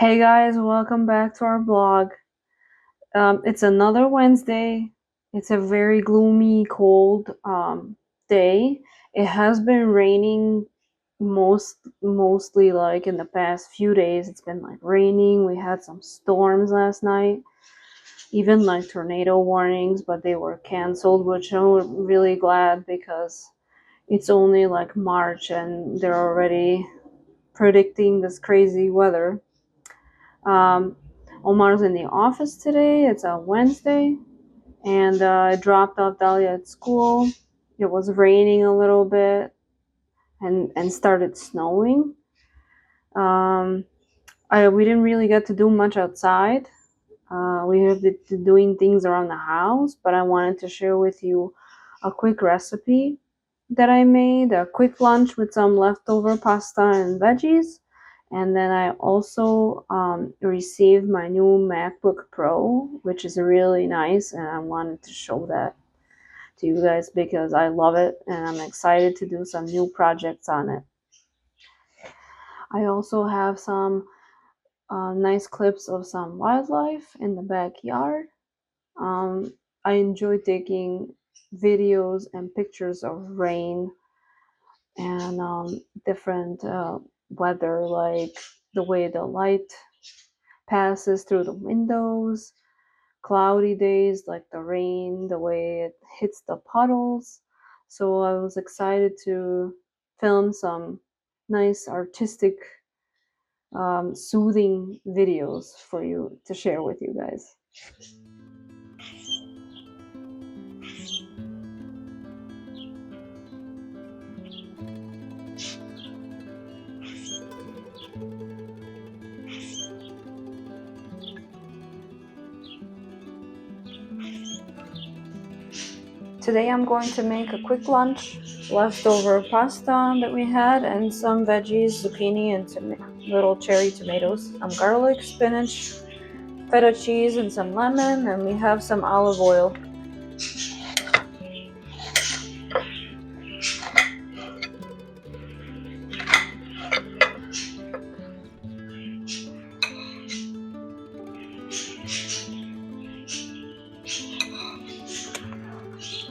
Hey guys, welcome back to our blog. It's another Wednesday. It's a very gloomy, cold day. It has been raining mostly like in the past few days. It's been like raining. We had some storms last night, even like tornado warnings, but they were canceled, which I'm really glad because it's only like March and they're already predicting this crazy weather. Um, Omar's in the office today. It's a Wednesday, and I dropped off Dalia at school. It was raining a little bit, and started snowing. Um, we didn't really get to do much outside. We have been doing things around the house, but I wanted to share with you a quick recipe that I made, a quick lunch with some leftover pasta and veggies. And then I also received my new MacBook Pro, which is really nice, and I wanted to show that to you guys because I love it and I'm excited to do some new projects on it. I also have some nice clips of some wildlife in the backyard. Um, I enjoy taking videos and pictures of rain and different weather, like the way the light passes through the windows, cloudy days, like the rain, the way it hits the puddles. So I was excited to film some nice artistic, soothing videos for you to share with you guys. Today I'm going to make a quick lunch, leftover pasta that we had, and some veggies, zucchini and little cherry tomatoes, some garlic, spinach, feta cheese, and some lemon, and we have some olive oil.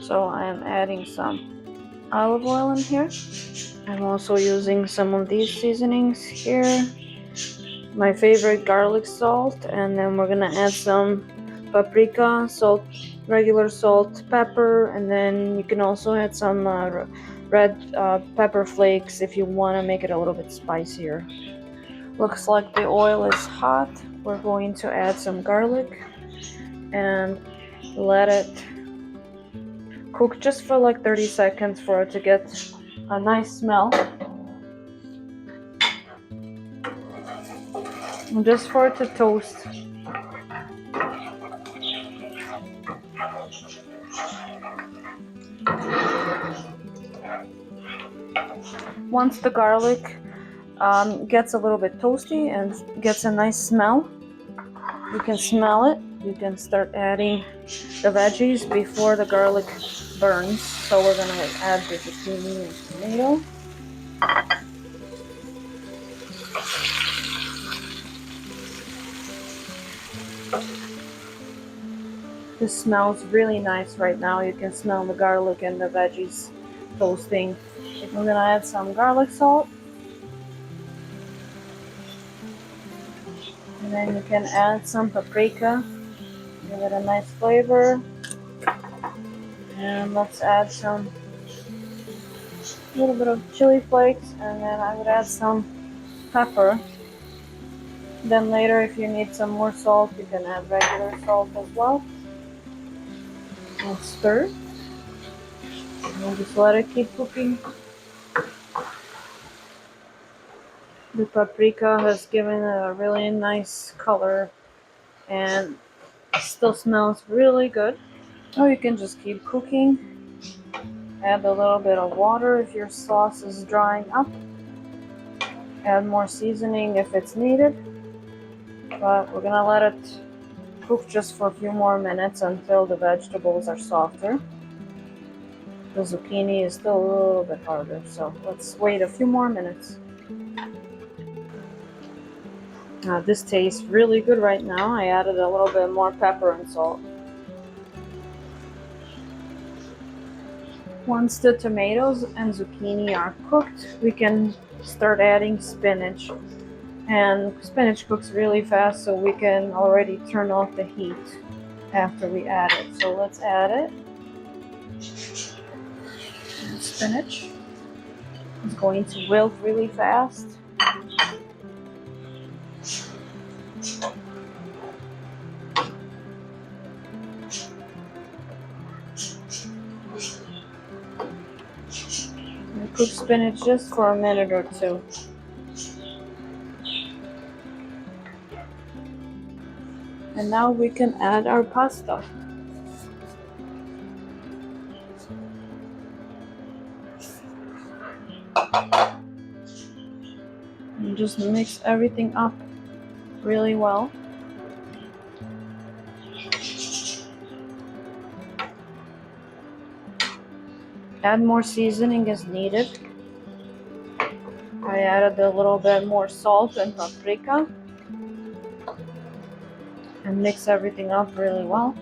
So I am adding some olive oil in here. I'm also using some of these seasonings here. My favorite garlic salt, and then we're gonna add some paprika, salt, regular salt, pepper, and then you can also add some red pepper flakes if you want to make it a little bit spicier. Looks like the oil is hot. We're going to add some garlic and let it cook just for like 30 seconds for it to get a nice smell. And just for it to toast. Once the garlic gets a little bit toasty and gets a nice smell, you can smell it. You can start adding the veggies before the garlic burns. So we're going to add the zucchini and tomato. This smells really nice right now. You can smell the garlic and the veggies toasting. We're going to add some garlic salt. And then you can add some paprika. Give it a nice flavor. And let's add some little bit of chili flakes, and then I would add some pepper. Then later, if you need some more salt, you can add regular salt as well. And stir. And just let it keep cooking. The paprika has given it a really nice color and still smells really good. Or you can just keep cooking. Add a little bit of water if your sauce is drying up. Add more seasoning if it's needed. But we're gonna let it cook just for a few more minutes until the vegetables are softer. The zucchini is still a little bit harder, so let's wait a few more minutes. This tastes really good right now. I added a little bit more pepper and salt. Once the tomatoes and zucchini are cooked, we can start adding spinach. And spinach cooks really fast, so we can already turn off the heat after we add it. So let's add it. And spinach is going to wilt really fast. We cook spinach just for a minute or two. And now we can add our pasta. And just mix everything up really well. Add more seasoning as needed. I added a little bit more salt and paprika. And mix everything up really well.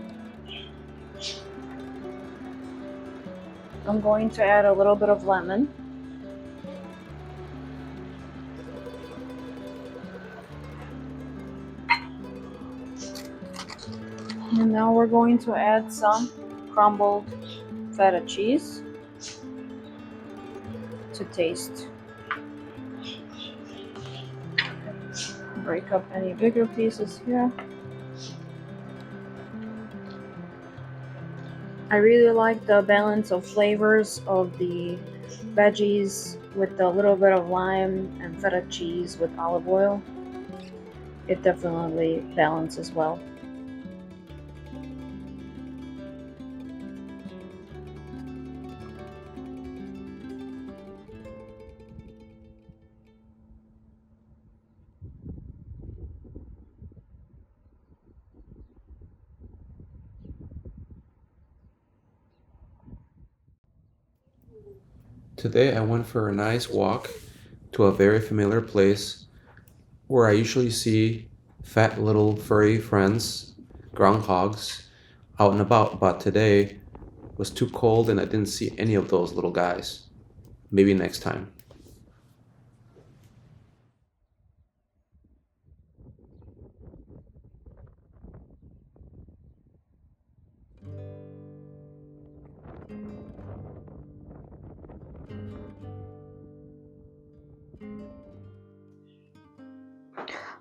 I'm going to add a little bit of lemon. And now we're going to add some crumbled feta cheese to taste. Break up any bigger pieces here. I really like the balance of flavors of the veggies with a little bit of lime and feta cheese with olive oil. It definitely balances well. Today I went for a nice walk to a very familiar place where I usually see fat little furry friends, groundhogs, out and about, but today was too cold and I didn't see any of those little guys. Maybe next time.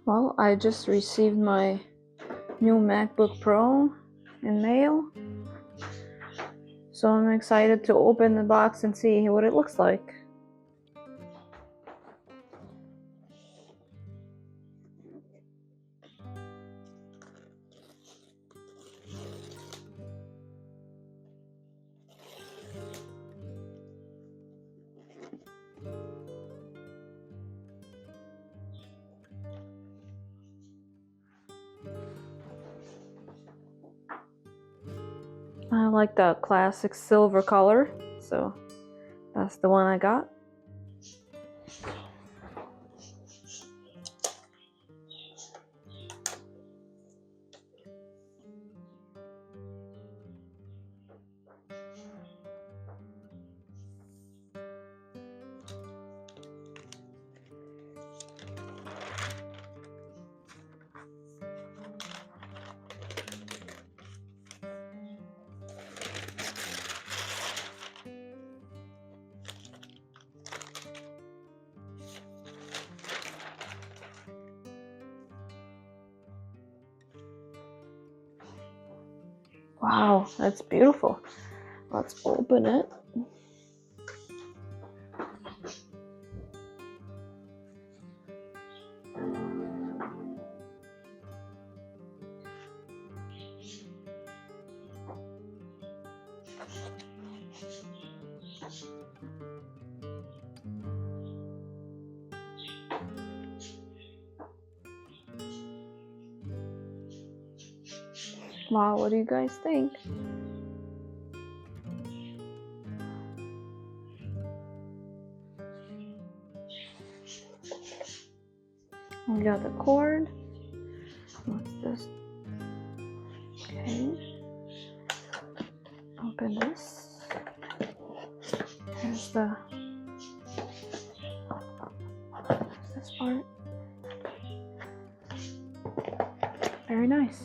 Well, I just received my new MacBook Pro in mail. So I'm excited to open the box and see what it looks like. I like the classic silver color, so that's the one I got. Wow, that's beautiful. Let's open it. Wow, what do you guys think? We got the cord. What's this? Okay. Open this. Here's this part. Very nice.